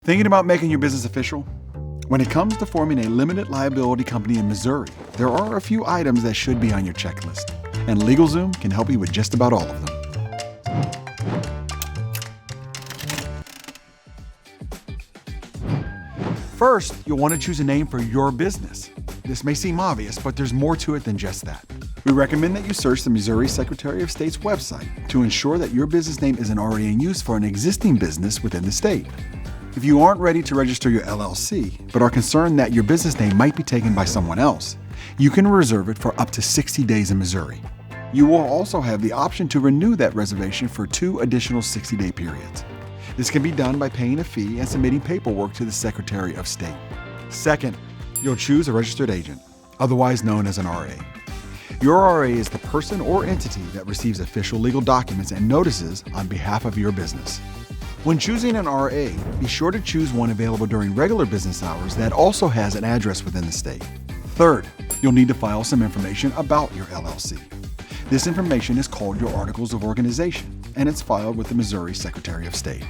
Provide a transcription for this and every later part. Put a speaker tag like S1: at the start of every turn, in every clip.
S1: Thinking about making your business official? When it comes to forming a limited liability company in Missouri, there are a few items that should be on your checklist, and LegalZoom can help you with just about all of them. First, you'll want to choose a name for your business. This may seem obvious, but there's more to it than just that. We recommend that you search the Missouri Secretary of State's website to ensure that your business name isn't already in use for an existing business within the state. If you aren't ready to register your LLC, but are concerned that your business name might be taken by someone else, you can reserve it for up to 60 days in Missouri. You will also have the option to renew that reservation for 2 additional 60-day periods. This can be done by paying a fee and submitting paperwork to the Secretary of State. Second, you'll choose a registered agent, otherwise known as an RA. Your RA is the person or entity that receives official legal documents and notices on behalf of your business. When choosing an RA, be sure to choose one available during regular business hours that also has an address within the state. Third, you'll need to file some information about your LLC. This information is called your Articles of Organization, and it's filed with the Missouri Secretary of State.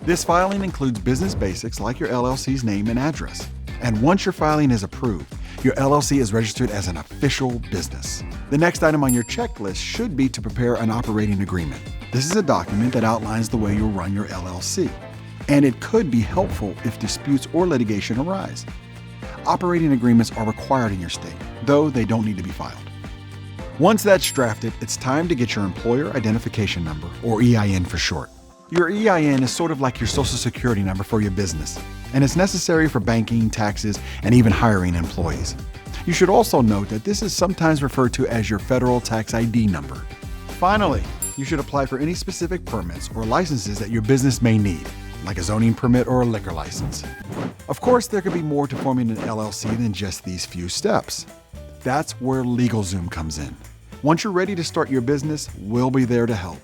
S1: This filing includes business basics like your LLC's name and address. And once your filing is approved, your LLC is registered as an official business. The next item on your checklist should be to prepare an operating agreement. This is a document that outlines the way you'll run your LLC, and it could be helpful if disputes or litigation arise. Operating agreements are required in your state, though they don't need to be filed. Once that's drafted, it's time to get your employer identification number, or EIN for short. Your EIN is sort of like your social security number for your business, and it's necessary for banking, taxes, and even hiring employees. You should also note that this is sometimes referred to as your federal tax ID number. Finally, you should apply for any specific permits or licenses that your business may need, like a zoning permit or a liquor license. Of course, there could be more to forming an LLC than just these few steps. That's where LegalZoom comes in. Once you're ready to start your business, we'll be there to help.